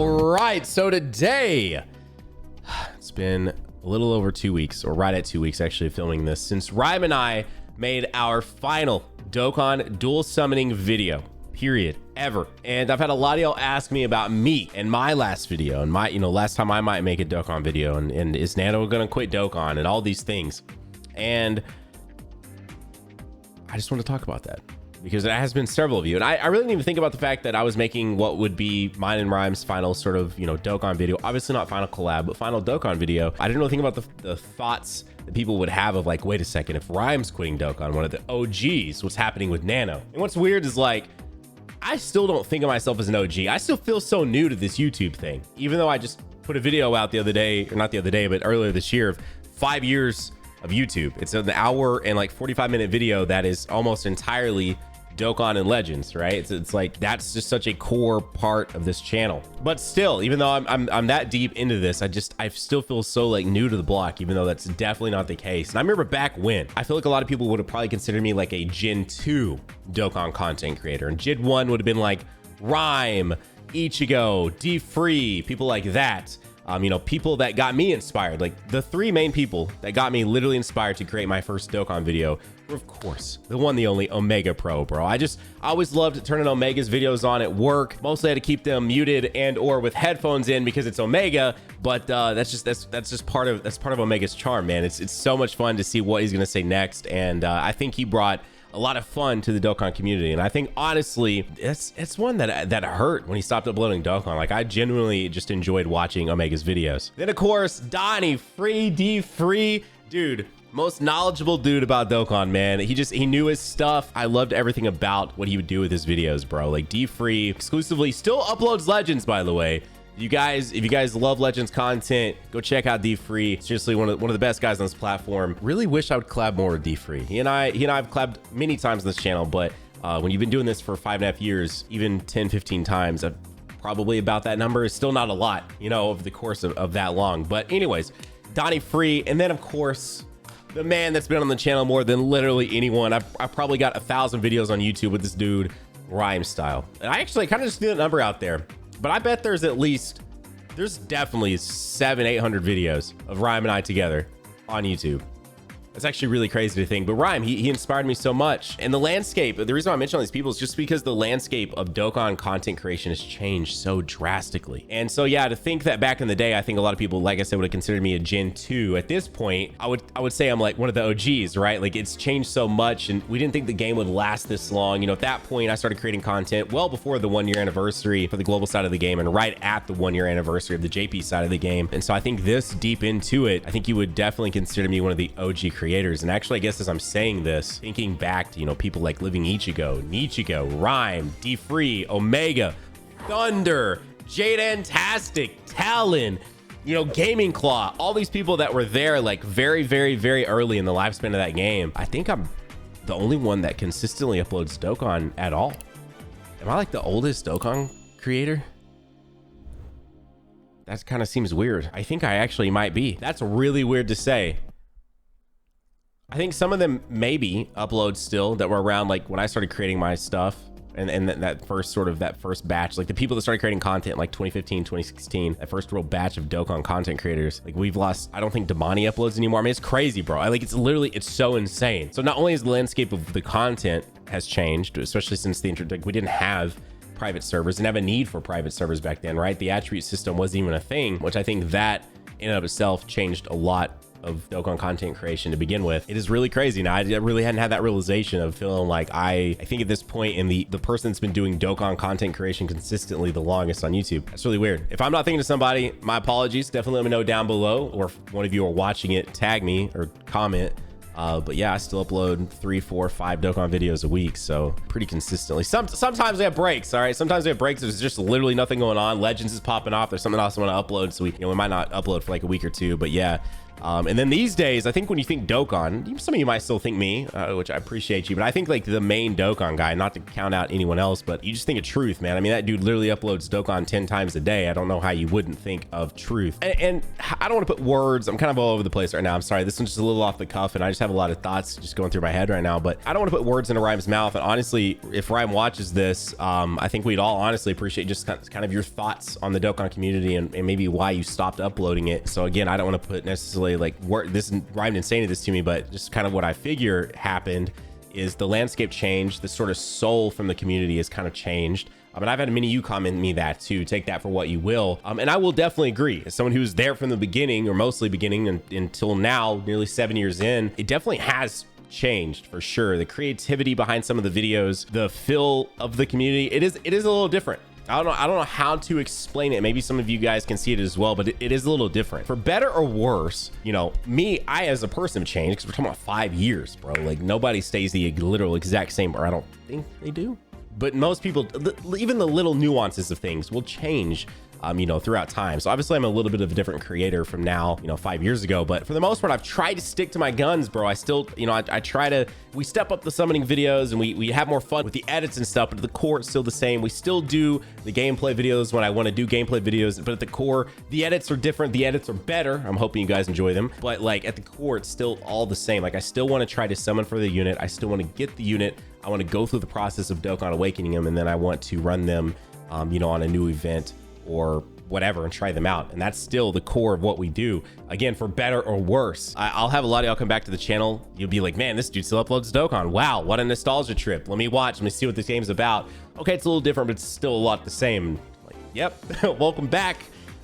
All right, so today it's been a little over 2 weeks, or right at 2 weeks actually, filming this, since Rhyme and I made our final Dokkan dual summoning video, period, ever. And I've had a lot of y'all ask me about me and my last video, and my, last time I might make a Dokkan video, and is Nano gonna quit Dokkan and all these things. And I just want to talk about that, because it has been several of you. And I really didn't even think about the fact that I was making what would be mine and Rhyme's final sort of, Dokkan video. Obviously not final collab, but final Dokkan video. I didn't really think about the thoughts that people would have of like, wait a second, if Rhyme's quitting Dokkan, one of the OGs, what's happening with Nano? And what's weird is like, I still don't think of myself as an OG. I still feel so new to this YouTube thing. Even though I just put a video out the other day, or not the other day, but earlier this year, of 5 years of YouTube. It's an hour and like 45-minute video that is almost entirely Dokkan and Legends, right? It's like, that's just such a core part of this channel. But still, even though I'm that deep into this, I still feel so like new to the block, even though that's definitely not the case. And I remember back when, I feel like a lot of people would have probably considered me like a Gen 2 Dokkan content creator, and Gen 1 would have been like Rhyme, Ichigo, D-Free, people like that. People that got me inspired. Like the three main people that got me literally inspired to create my first Dokkan video were, of course, the one, the only Omega Pro, bro. I always loved turning Omega's videos on at work. Mostly had to keep them muted and or with headphones in because it's Omega, but that's just part of Omega's charm, man. It's so much fun to see what he's gonna say next, and I think he brought a lot of fun to the Dokkan community. And I think honestly, it's one that hurt when he stopped uploading Dokkan. Like, I genuinely just enjoyed watching Omega's videos. Then of course, Donnie, D-Free, dude, most knowledgeable dude about Dokkan, man. He knew his stuff. I loved everything about what he would do with his videos, bro. Like D-Free exclusively still uploads Legends, by the way. If you guys love Legends content, go check out D-Free. Seriously, one of the best guys on this platform. Really wish I would collab more with D-Free. He and I have collabed many times on this channel, but when you've been doing this for 5.5 years, even 10, 15 times, probably about that number is still not a lot, over the course of that long. But anyways, Donnie Free, and then of course, the man that's been on the channel more than literally anyone. I've probably got 1,000 videos on YouTube with this dude, Rhyme style. And I actually kind of just threw that number out there. But I bet there's definitely 700-800 videos of Rhyme and I together on YouTube. It's actually really crazy to think, but Rhyme, he inspired me so much. And the landscape, the reason why I mention all these people is just because the landscape of Dokkan content creation has changed so drastically. And so yeah, to think that back in the day, I think a lot of people, like I said, would have considered me a Gen 2. At this point, I would say I'm like one of the OGs, right? Like, it's changed so much, and we didn't think the game would last this long. At that point, I started creating content well before the 1 year anniversary for the global side of the game, and right at the 1 year anniversary of the JP side of the game. And so I think this deep into it, I think you would definitely consider me one of the OG creators. And actually, I guess as I'm saying this, thinking back to, people like Living Ichigo, Nichigo, Rhyme, D-Free, Omega, Thunder, Jadentastic, Talon, Gaming Claw, all these people that were there like very, very, very early in the lifespan of that game. I think I'm the only one that consistently uploads Dokkan at all. Am I like the oldest Dokkan creator? That kind of seems weird. I think I actually might be. That's really weird to say. I think some of them maybe upload still that were around like when I started creating my stuff, and that first batch, like the people that started creating content like 2015, 2016, that first real batch of Dokkan content creators. Like, we've lost, I don't think Damani uploads anymore. I mean, it's crazy, bro. It's so insane. So not only is the landscape of the content has changed, especially since we didn't have private servers, didn't have a need for private servers back then, right? The attribute system wasn't even a thing, which I think that in and of itself changed a lot of Dokkan content creation to begin with. It is really crazy. Now, I really hadn't had that realization of feeling like I think at this point in the person that's been doing Dokkan content creation consistently the longest on YouTube. That's really weird. If I'm not thinking of somebody, my apologies. Definitely let me know down below, or if one of you are watching it, tag me or comment. But yeah, I still upload 3, 4, 5 Dokkan videos a week, so pretty consistently. Sometimes we have breaks, all right? Sometimes we have breaks. There's just literally nothing going on. Legends is popping off. There's something else I want to upload, so we might not upload for like a week or two. But yeah, And then these days, I think when you think Dokkan, some of you might still think me, which I appreciate you, but I think like the main Dokkan guy, not to count out anyone else, but you just think of Truth, man. I mean, that dude literally uploads Dokkan 10 times a day. I don't know how you wouldn't think of Truth. And I don't want to put words. I'm kind of all over the place right now. I'm sorry. This one's just a little off the cuff, and I just have a lot of thoughts just going through my head right now, but I don't want to put words into Rhyme's mouth. And honestly, if Rhyme watches this, I think we'd all honestly appreciate just kind of your thoughts on the Dokkan community and maybe why you stopped uploading it. So again, I don't want to put necessarily like this Rhyme didn't say any of this to me, but just kind of what I figure happened is the landscape changed. The sort of soul from the community has kind of changed. And I've had many of you comment me that too. Take that for what you will. And I will definitely agree. As someone who's there from the beginning, or mostly beginning until now, nearly 7 years in, it definitely has changed for sure. The creativity behind some of the videos, the feel of the community, it is a little different. I don't know how to explain it. Maybe some of you guys can see it as well, but it is a little different. For better or worse, you know, I as a person have changed, because we're talking about 5 years, bro. Like nobody stays the literal exact same, or I don't think they do. But most people, even the little nuances of things will change, you know, throughout time. So obviously I'm a little bit of a different creator from now, you know, 5 years ago, but for the most part, I've tried to stick to my guns, bro. I still, you know, I try to, we step up the summoning videos and we have more fun with the edits and stuff, but at the core, it's still the same. We still do the gameplay videos when I want to do gameplay videos, but at the core, the edits are different. The edits are better. I'm hoping you guys enjoy them, but like at the core, it's still all the same. Like I still want to try to summon for the unit. I still want to get the unit. I want to go through the process of Dokkan awakening them, and then I want to run them, you know, on a new event or whatever and try them out. And that's still the core of what we do. Again, for better or worse, I'll have a lot of y'all come back to the channel. You'll be like, man, this dude still uploads Dokkan. Wow, what a nostalgia trip. Let me see what this game's about. Okay, it's a little different, but it's still a lot the same. Like, yep, welcome back.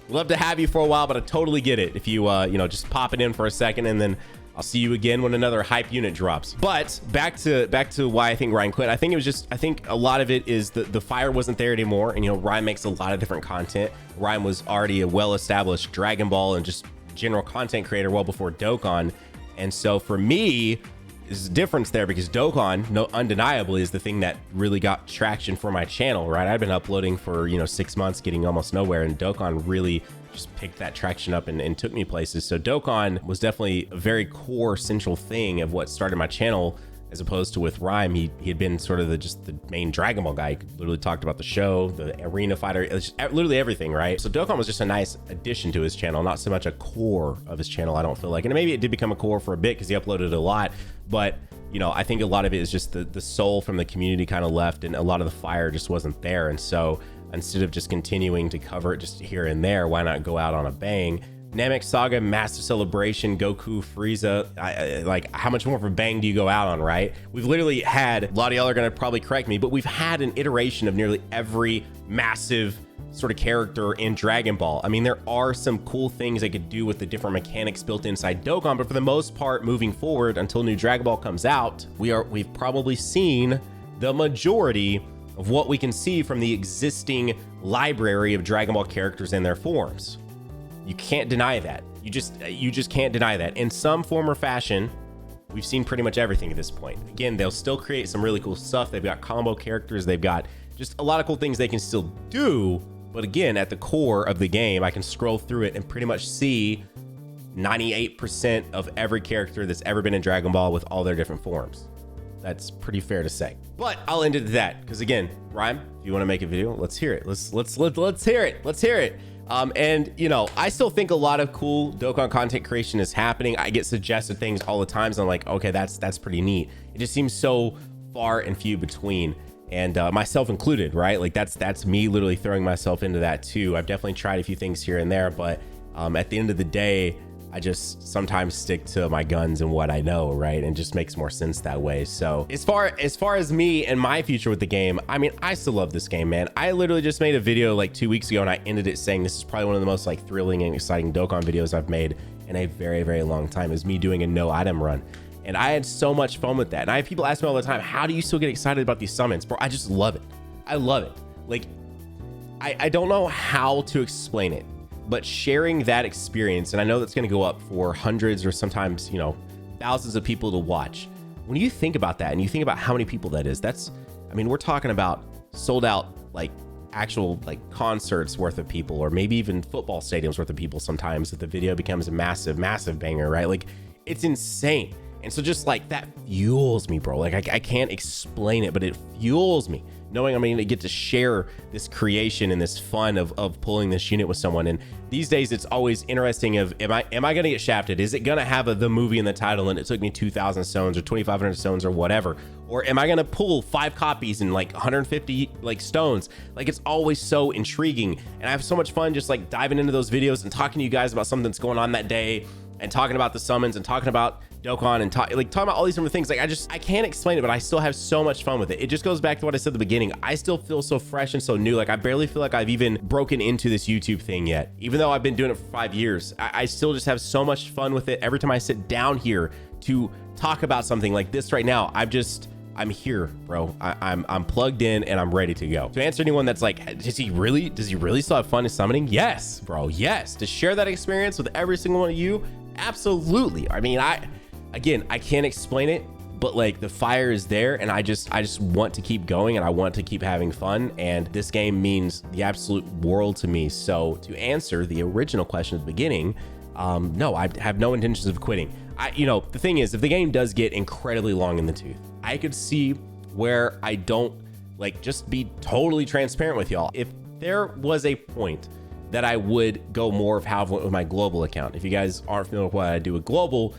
Love to have you for a while, but I totally get it. If you, you know, just pop it in for a second, and then I'll see you again when another hype unit drops. But back to why I think Ryan quit. I think it was just, I think a lot of it is the fire wasn't there anymore. And, you know, Ryan makes a lot of different content. Ryan was already a well-established Dragon Ball and just general content creator well before Dokkan. And so for me, there's a difference there, because Dokkan, undeniably, is the thing that really got traction for my channel, right? I've been uploading for, you know, 6 months, getting almost nowhere, and Dokkan really just picked that traction up and took me places. So Dokkan was definitely a very core central thing of what started my channel, as opposed to with Rhyme. He had been sort of the main Dragon Ball guy. He literally talked about the show, the arena fighter, just literally everything, right? So Dokkan was just a nice addition to his channel, not so much a core of his channel, I don't feel like. And maybe it did become a core for a bit because he uploaded a lot, but you know, I think a lot of it is just the soul from the community kind of left, and a lot of the fire just wasn't there. And so instead of just continuing to cover it just here and there, why not go out on a bang? Namek Saga, massive celebration, Goku, Frieza. Like, how much more of a bang do you go out on, right? We've literally had, a lot of y'all are gonna probably correct me, but we've had an iteration of nearly every massive sort of character in Dragon Ball. I mean, there are some cool things they could do with the different mechanics built inside Dokkan, but for the most part, moving forward until new Dragon Ball comes out, we've probably seen the majority of what we can see from the existing library of Dragon Ball characters and their forms. You can't deny that. You just can't deny that. In some form or fashion, we've seen pretty much everything at this point. Again, they'll still create some really cool stuff. They've got combo characters. They've got just a lot of cool things they can still do. But again, at the core of the game, I can scroll through it and pretty much see 98% of every character that's ever been in Dragon Ball with all their different forms. That's pretty fair to say. But I'll end it at that, because again, Rhyme, if you want to make a video, let's hear it. Let's hear it. Let's hear it. And you know, I still think a lot of cool Dokkan content creation is happening. I get suggested things all the time, so I'm like, okay, that's pretty neat. It just seems so far and few between, and myself included, right? Like that's me literally throwing myself into that too. I've definitely tried a few things here and there, but at the end of the day, I just sometimes stick to my guns and what I know, right? And just makes more sense that way. So as far as me and my future with the game, I mean, I still love this game, man. I literally just made a video like 2 weeks ago, and I ended it saying this is probably one of the most like thrilling and exciting Dokkan videos I've made in a very, very long time. Is me doing a no item run. And I had so much fun with that. And I have people ask me all the time, how do you still get excited about these summons? Bro, I just love it. I love it. Like, I don't know how to explain it, but sharing that experience, and I know that's going to go up for hundreds or sometimes, you know, thousands of people to watch. When you think about that and you think about how many people that is, I mean, we're talking about sold out like actual like concerts worth of people, or maybe even football stadiums worth of people sometimes, if the video becomes a massive, massive banger, right? Like, it's insane. And so just like that fuels me, bro. Like I can't explain it, but it fuels me knowing I'm going to get to share this creation and this fun of pulling this unit with someone. And these days it's always interesting of, am I going to get shafted? Is it going to have the movie in the title and it took me 2,000 stones or 2,500 stones or whatever? Or am I going to pull 5 copies and like 150 like stones? Like, it's always so intriguing. And I have so much fun just like diving into those videos and talking to you guys about something that's going on that day, and talking about the summons and talking about Dokkan and talking about all these different things. Like, I can't explain it, but I still have so much fun with it. It just goes back to what I said at the beginning. I still feel so fresh and so new. Like, I barely feel like I've even broken into this YouTube thing yet. Even though I've been doing it for 5 years, I still just have so much fun with it. Every time I sit down here to talk about something like this right now, I'm here, bro. I'm plugged in and I'm ready to go. To answer anyone that's like, does he really still have fun in summoning? Yes, bro. Yes. To share that experience with every single one of you, absolutely. I mean, I can't explain it, but like the fire is there, and I just want to keep going, and I want to keep having fun, and this game means the absolute world to me. So to answer the original question at the beginning, no, I have no intentions of quitting. The thing is, if the game does get incredibly long in the tooth, I could see where I don't, like, just be totally transparent with y'all. If there was a point that I would go more of how I went with my global account. If you guys aren't familiar with what I do with global,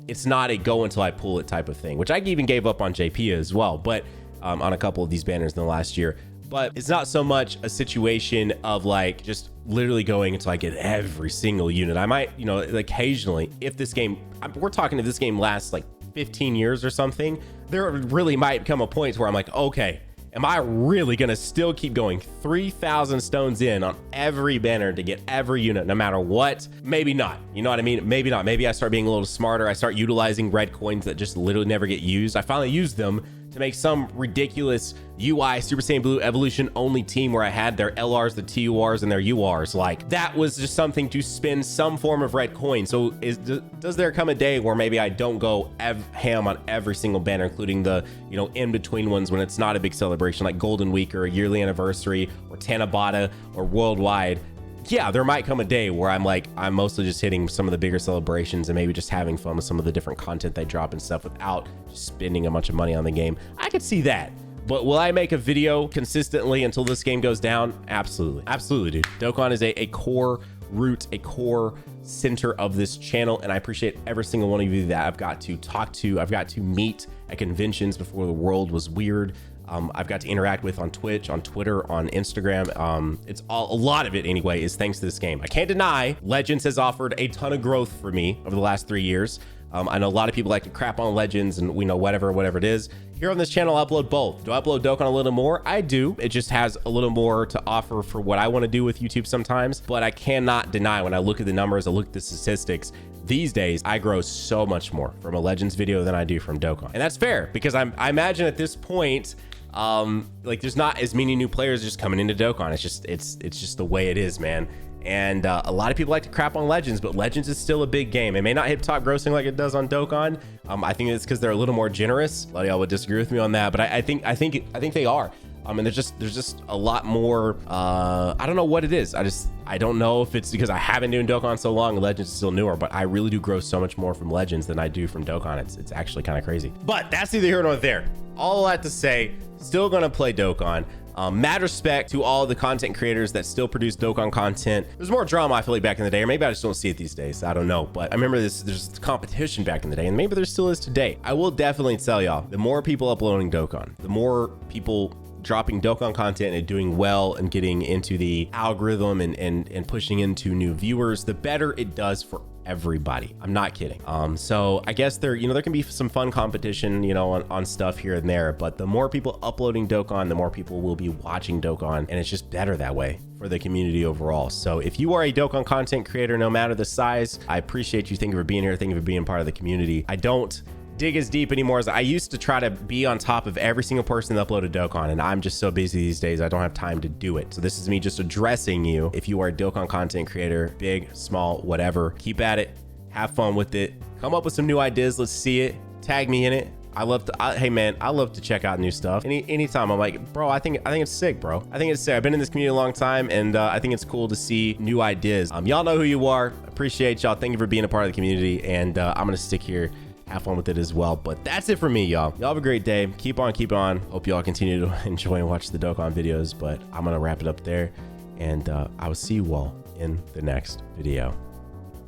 it's not a go until I pull it type of thing, which I even gave up on JP as well, but on a couple of these banners in the last year. But it's not so much a situation of like just literally going until I get every single unit. I might, occasionally, if this game, we're talking if this game lasts like 15 years or something, there really might come a point where I'm like, okay, am I really gonna still keep going 3,000 stones in on every banner to get every unit no matter what? Maybe not. You know what I mean? Maybe not. Maybe I start being a little smarter. I start utilizing red coins that just literally never get used. I finally used them to make some ridiculous UI Super Saiyan Blue evolution only team where I had their LRs, the TURs, and their URs. Like, that was just something to spend some form of red coin. So does there come a day where maybe I don't go ham on every single banner, including the, in between ones when it's not a big celebration like Golden Week or a yearly anniversary or Tanabata or Worldwide? Yeah, there might come a day where I'm mostly just hitting some of the bigger celebrations and maybe just having fun with some of the different content they drop and stuff without just spending a bunch of money on the game. I could see that. But will I make a video consistently until this game goes down? Absolutely. Absolutely, dude. Dokkan is a core root, a core center of this channel, and I appreciate every single one of you that I've got to talk to. I've got to meet at conventions before the world was weird. I've got to interact with on Twitch, on Twitter, on Instagram. It's a lot of it anyway is thanks to this game. I can't deny Legends has offered a ton of growth for me over the last 3 years. I know a lot of people like to crap on Legends and whatever it is. Here on this channel, I upload both. Do I upload Dokkan a little more? I do. It just has a little more to offer for what I want to do with YouTube sometimes, but I cannot deny when I look at the numbers, I look at the statistics, these days I grow so much more from a Legends video than I do from Dokkan. And that's fair because I imagine at this point, like there's not as many new players just coming into Dokkan. It's just the way it is, man. And a lot of people like to crap on Legends, but Legends is still a big game. It may not hit top grossing like it does on Dokkan. I think it's because they're a little more generous. A lot of y'all would disagree with me on that, but I think they are. And there's just a lot more. I don't know what it is. I don't know if it's because I haven't been doing Dokkan so long and Legends is still newer, but I really do grow so much more from Legends than I do from Dokkan. It's actually kind of crazy. But that's neither here nor there. All that to say, still gonna play Dokkan. Mad respect to all the content creators that still produce Dokkan content. There's more drama, I feel like, back in the day, or maybe I just don't see it these days. I don't know, but I remember there's competition back in the day, and maybe there still is today. I will definitely tell y'all, the more people uploading Dokkan, the more people dropping Dokkan content and doing well and getting into the algorithm and pushing into new viewers, the better it does for everybody. I'm not kidding. So I guess there can be some fun competition, on stuff here and there, but the more people uploading Dokkan, the more people will be watching Dokkan, and it's just better that way for the community overall. So if you are a Dokkan content creator, no matter the size, I appreciate you. Thank you for being here. Thank you for being part of the community. I don't dig as deep anymore as I used to try to be on top of every single person that uploaded Dokkan, and I'm just so busy these days I don't have time to do it. So this is me just addressing you. If you are a Dokkan content creator, big, small, whatever, keep at it, have fun with it, come up with some new ideas, let's see it, tag me in it, Hey man, I love to check out new stuff. Anytime I'm like, bro, I think it's sick, bro. I think it's sick. I've been in this community a long time, and I think it's cool to see new ideas. Y'all know who you are. Appreciate y'all. Thank you for being a part of the community, and I'm gonna stick here, have fun with it as well. But that's it for me, y'all. Y'all have a great day. Keep on. Hope y'all continue to enjoy and watch the Dokkan videos, but I'm gonna wrap it up there, and I will see you all in the next video.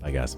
Bye, guys.